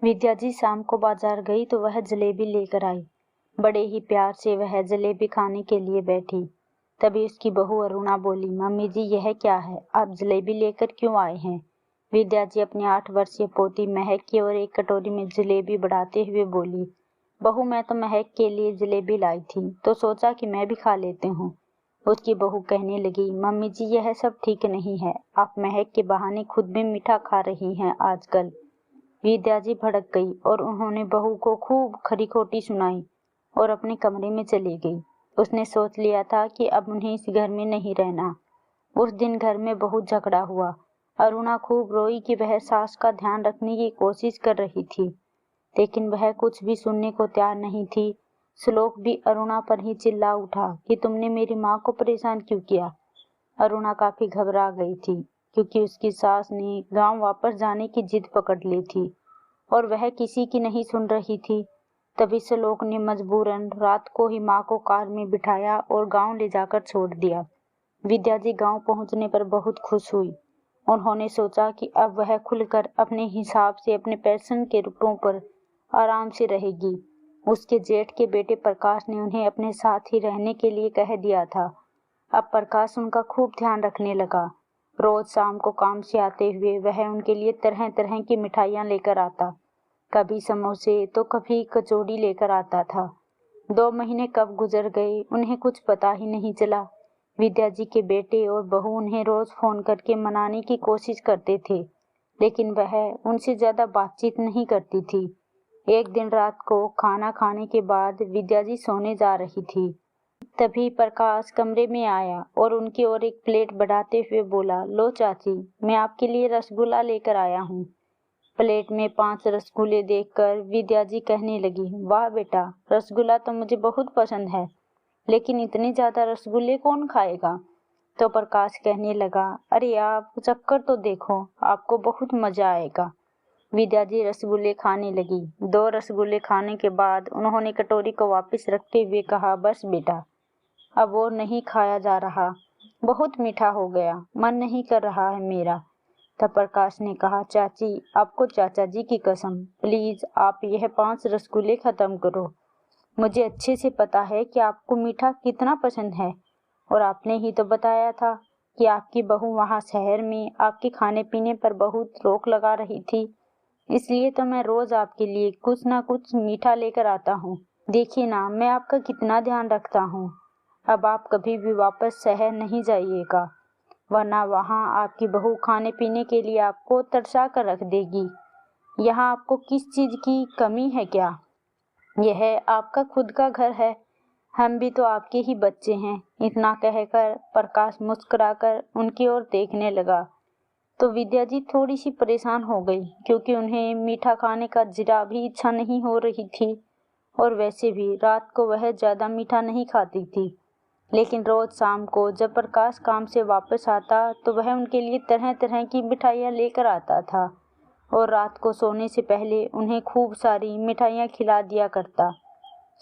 विद्या जी शाम को बाजार गई तो वह जलेबी लेकर आई। बड़े ही प्यार से वह जलेबी खाने के लिए बैठी। तभी उसकी बहू अरुणा बोली, मम्मी जी यह क्या है, आप जलेबी लेकर क्यों आए हैं? विद्या जी अपनी 8 वर्षीय पोती महक की ओर एक कटोरी में जलेबी बढ़ाते हुए बोली, बहू मैं तो महक के लिए जलेबी लाई थी तो सोचा कि मैं भी खा लेती हूँ। उसकी बहू कहने लगी, मम्मी जी यह सब ठीक नहीं है, आप महक के बहाने खुद भी मीठा खा रही हैं आजकल। विद्या जी भड़क गई और उन्होंने बहू को खूब खरी खोटी सुनाई और अपने कमरे में चली गई। उसने सोच लिया था कि अब उन्हें इस घर में नहीं रहना। उस दिन घर में बहुत झगड़ा हुआ। अरुणा खूब रोई कि वह सास का ध्यान रखने की कोशिश कर रही थी, लेकिन वह कुछ भी सुनने को तैयार नहीं थी। श्लोक भी अरुणा पर ही चिल्ला उठा कि तुमने मेरी माँ को परेशान क्यों किया। अरुणा काफी घबरा गई थी क्योंकि उसकी सास ने गांव वापस जाने की जिद पकड़ ली थी और वह किसी की नहीं सुन रही थी। तभी श्लोक ने मजबूरन रात को ही माँ को कार में बिठाया और गांव ले जाकर छोड़ दिया। विद्या जी गांव पहुंचने पर बहुत खुश हुई। उन्होंने सोचा कि अब वह खुलकर अपने हिसाब से अपने पैशन के रूपों पर आराम से रहेगी। उसके जेठ के बेटे प्रकाश ने उन्हें अपने साथ ही रहने के लिए कह दिया था। अब प्रकाश उनका खूब ध्यान रखने लगा। रोज शाम को काम से आते हुए वह उनके लिए तरह तरह की मिठाइयाँ लेकर आता, कभी समोसे तो कभी कचौड़ी लेकर आता था। 2 महीने कब गुजर गए उन्हें कुछ पता ही नहीं चला। विद्या जी के बेटे और बहू उन्हें रोज फोन करके मनाने की कोशिश करते थे, लेकिन वह उनसे ज्यादा बातचीत नहीं करती थी। एक दिन रात को खाना खाने के बाद विद्या जी सोने जा रही थी। तभी प्रकाश कमरे में आया और उनकी ओर एक प्लेट बढ़ाते हुए बोला, लो चाची, मैं आपके लिए रसगुल्ला लेकर आया हूँ। प्लेट में 5 रसगुल्ले देखकर विद्या जी कहने लगी, वाह बेटा, रसगुल्ला तो मुझे बहुत पसंद है, लेकिन इतने ज्यादा रसगुल्ले कौन खाएगा? तो प्रकाश कहने लगा, अरे आप चक्कर तो देखो, आपको बहुत मजा आएगा। विद्या जी रसगुल्ले खाने लगी। 2 रसगुल्ले खाने के बाद उन्होंने कटोरी को वापस रखते हुए कहा, बस बेटा, अब वो नहीं खाया जा रहा, बहुत मीठा हो गया, मन नहीं कर रहा है मेरा। तब प्रकाश ने कहा, चाची, आपको चाचा जी की कसम, प्लीज आप यह 5 रसगुल्ले खत्म करो। मुझे अच्छे से पता है कि आपको मीठा कितना पसंद है और आपने ही तो बताया था कि आपकी बहू वहाँ शहर में आपके खाने पीने पर बहुत रोक लगा रही थी, इसलिए तो मैं रोज आपके लिए कुछ ना कुछ मीठा लेकर आता हूँ। देखिए ना, मैं आपका कितना ध्यान रखता हूँ। अब आप कभी भी वापस शहर नहीं जाइएगा, वरना वहाँ आपकी बहू खाने पीने के लिए आपको तरसा कर रख देगी। यहाँ आपको किस चीज की कमी है क्या? यह आपका खुद का घर है, हम भी तो आपके ही बच्चे हैं। इतना कहकर प्रकाश मुस्कुराकर उनकी ओर देखने लगा तो विद्या जी थोड़ी सी परेशान हो गई, क्योंकि उन्हें मीठा खाने का जरा भी इच्छा नहीं हो रही थी और वैसे भी रात को वह ज्यादा मीठा नहीं खाती थी। लेकिन रोज शाम को जब प्रकाश काम से वापस आता तो वह उनके लिए तरह तरह की मिठाइयाँ लेकर आता था और रात को सोने से पहले उन्हें खूब सारी मिठाइयाँ खिला दिया करता।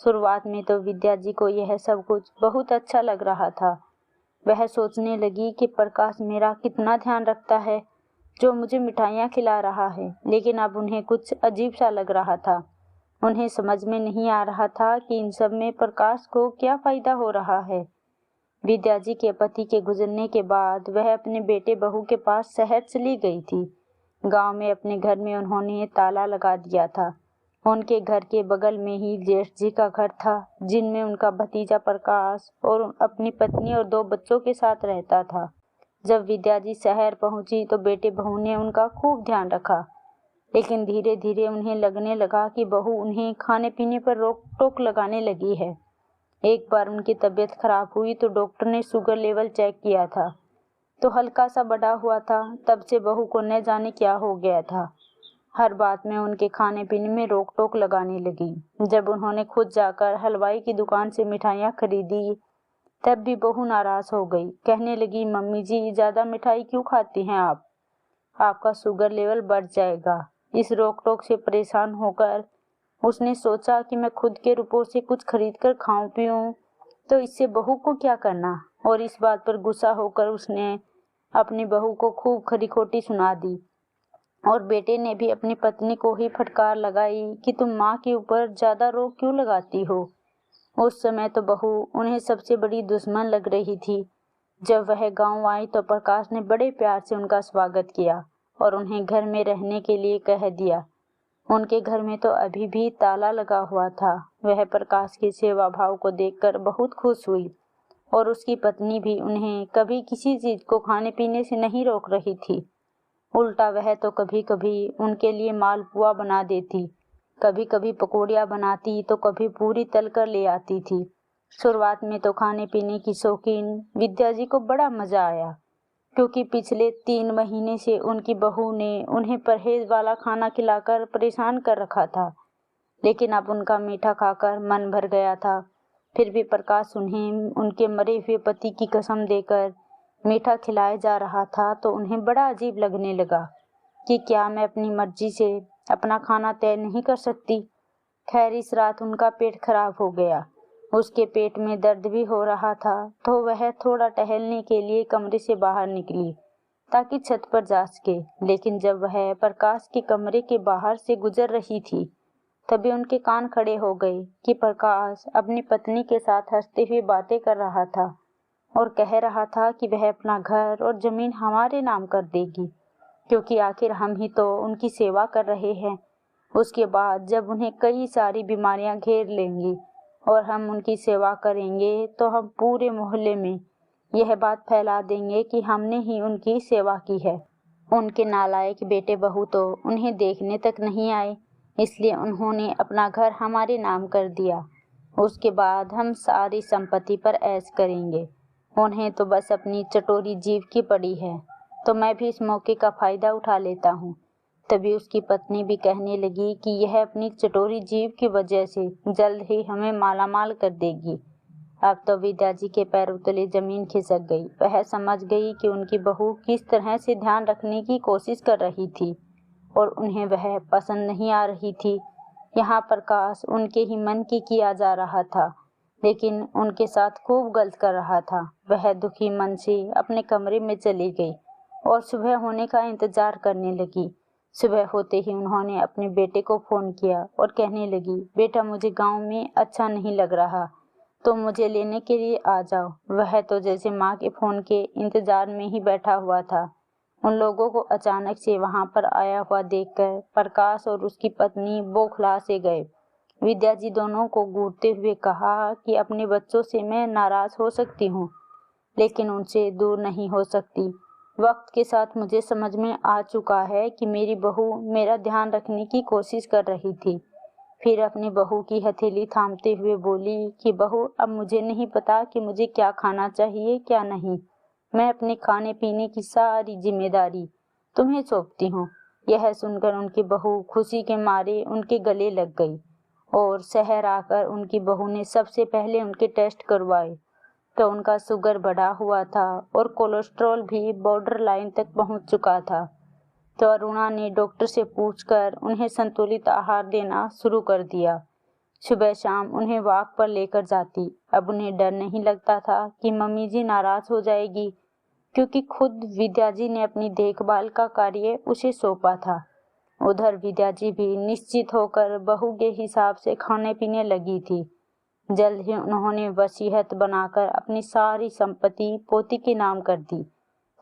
शुरुआत में तो विद्या जी को यह सब कुछ बहुत अच्छा लग रहा था। वह सोचने लगी कि प्रकाश मेरा कितना ध्यान रखता है, जो मुझे मिठाइयाँ खिला रहा है, लेकिन अब उन्हें कुछ अजीब सा लग रहा था। उन्हें समझ में नहीं आ रहा था कि इन सब में प्रकाश को क्या फायदा हो रहा है। विद्या जी के पति के गुजरने के बाद वह अपने बेटे बहू के पास शहर चली गई थी। गांव में अपने घर में उन्होंने ताला लगा दिया था। उनके घर के बगल में ही जेठ जी का घर था, जिनमें उनका भतीजा प्रकाश और अपनी पत्नी और 2 बच्चों के साथ रहता था। जब विद्या जी शहर पहुंची तो बेटे बहू ने उनका खूब ध्यान रखा, लेकिन धीरे धीरे उन्हें लगने लगा कि बहू उन्हें खाने पीने पर रोक टोक लगाने लगी है। एक बार उनकी तबीयत खराब हुई तो डॉक्टर ने शुगर लेवल चेक किया था तो हल्का सा बढ़ा हुआ था। तब से बहू को न जाने क्या हो गया था, हर बात में उनके खाने पीने में रोक टोक लगाने लगी। जब उन्होंने खुद जाकर हलवाई की दुकान से मिठाइयाँ खरीदी तब भी बहू नाराज हो गई, कहने लगी, मम्मी जी ज्यादा मिठाई क्यों खाती हैं आप, आपका शुगर लेवल बढ़ जाएगा। इस रोक टोक से परेशान होकर उसने सोचा कि मैं खुद के रुपयों से कुछ खरीद कर खाऊं पीऊं तो इससे बहू को क्या करना, और इस बात पर गुस्सा होकर उसने अपनी बहू को खूब खरी खोटी सुना दी। और बेटे ने भी अपनी पत्नी को ही फटकार लगाई कि तुम माँ के ऊपर ज्यादा रोक क्यों लगाती हो। उस समय तो बहू उन्हें सबसे बड़ी दुश्मन लग रही थी। जब वह गांव आई तो प्रकाश ने बड़े प्यार से उनका स्वागत किया और उन्हें घर में रहने के लिए कह दिया। उनके घर में तो अभी भी ताला लगा हुआ था। वह प्रकाश के सेवा भाव को देखकर बहुत खुश हुई और उसकी पत्नी भी उन्हें कभी किसी चीज को खाने पीने से नहीं रोक रही थी। उल्टा वह तो कभी कभी उनके लिए मालपुआ बना देती, कभी कभी पकौड़ियाँ बनाती तो कभी पूरी तल कर ले आती थी। शुरुआत में तो खाने पीने की शौकीन विद्या जी को बड़ा मजा आया, क्योंकि पिछले 3 महीने से उनकी बहू ने उन्हें परहेज वाला खाना खिलाकर परेशान कर रखा था। लेकिन अब उनका मीठा खाकर मन भर गया था। फिर भी प्रकाश उन्हें उनके मरे हुए पति की कसम देकर मीठा खिलाया जा रहा था तो उन्हें बड़ा अजीब लगने लगा कि क्या मैं अपनी मर्जी से अपना खाना तय नहीं कर सकती। खैर इस रात उनका पेट खराब हो गया। उसके पेट में दर्द भी हो रहा था तो वह थोड़ा टहलने के लिए कमरे से बाहर निकली ताकि छत पर जा सके। लेकिन जब वह प्रकाश के कमरे के बाहर से गुजर रही थी तभी उनके कान खड़े हो गए कि प्रकाश अपनी पत्नी के साथ हंसते हुए बातें कर रहा था और कह रहा था कि वह अपना घर और जमीन हमारे नाम कर देगी, क्योंकि आखिर हम ही तो उनकी सेवा कर रहे हैं। उसके बाद जब उन्हें कई सारी बीमारियां घेर लेंगी और हम उनकी सेवा करेंगे तो हम पूरे मोहल्ले में यह बात फैला देंगे कि हमने ही उनकी सेवा की है। उनके नालायक बेटे बहू तो उन्हें देखने तक नहीं आए, इसलिए उन्होंने अपना घर हमारे नाम कर दिया। उसके बाद हम सारी संपत्ति पर ऐश करेंगे। उन्हें तो बस अपनी चटोरी जीभ की पड़ी है, तो मैं भी इस मौके का फायदा उठा लेता हूँ। तभी उसकी पत्नी भी कहने लगी कि यह अपनी चटोरी जीभ की वजह से जल्द ही हमें मालामाल कर देगी। अब तो विद्या जी के पैरों तले जमीन खिसक गई। वह समझ गई कि उनकी बहू किस तरह से ध्यान रखने की कोशिश कर रही थी और उन्हें वह पसंद नहीं आ रही थी। यहाँ प्रकाश उनके ही मन की किया जा रहा था, लेकिन उनके साथ खूब गलत कर रहा था। वह दुखी मन से अपने कमरे में चली गई और सुबह होने का इंतजार करने लगी। सुबह होते ही उन्होंने अपने बेटे को फोन किया और कहने लगी, बेटा मुझे गांव में अच्छा नहीं लग रहा, तो मुझे लेने के लिए आ जाओ। वह तो जैसे माँ के फोन के इंतजार में ही बैठा हुआ था। उन लोगों को अचानक से वहां पर आया हुआ देखकर प्रकाश और उसकी पत्नी बौखला से गए। विद्या जी दोनों को घूरते हुए कहा कि अपने बच्चों से मैं नाराज हो सकती हूँ, लेकिन उनसे दूर नहीं हो सकती। वक्त के साथ मुझे समझ में आ चुका है कि मेरी बहू मेरा ध्यान रखने की कोशिश कर रही थी। फिर अपनी बहू की हथेली थामते हुए बोली कि बहू अब मुझे नहीं पता कि मुझे क्या खाना चाहिए क्या नहीं। मैं अपने खाने पीने की सारी जिम्मेदारी तुम्हें सौंपती हूँ। यह सुनकर उनकी बहू खुशी के मारे उनके गले लग गई और शहर आकर उनकी बहू ने सबसे पहले उनके टेस्ट करवाए तो उनका शुगर बढ़ा हुआ था और कोलेस्ट्रॉल भी बॉर्डर लाइन तक पहुंच चुका था। तो अरुणा ने डॉक्टर से पूछकर उन्हें संतुलित आहार देना शुरू कर दिया। सुबह शाम उन्हें वॉक पर लेकर जाती। अब उन्हें डर नहीं लगता था कि मम्मी जी नाराज हो जाएगी, क्योंकि खुद विद्या जी ने अपनी देखभाल का कार्य उसे सौंपा था। उधर विद्या जी भी निश्चित होकर बहू के हिसाब से खाने पीने लगी थी। जल्द ही उन्होंने वसीयत बनाकर अपनी सारी संपत्ति पोती के नाम कर दी,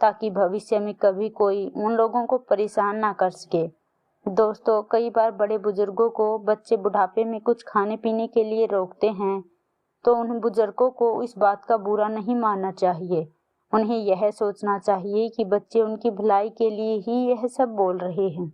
ताकि भविष्य में कभी कोई उन लोगों को परेशान ना कर सके। दोस्तों, कई बार बड़े बुजुर्गों को बच्चे बुढ़ापे में कुछ खाने पीने के लिए रोकते हैं, तो उन बुजुर्गों को इस बात का बुरा नहीं मानना चाहिए। उन्हें यह सोचना चाहिए कि बच्चे उनकी भलाई के लिए ही यह सब बोल रहे हैं।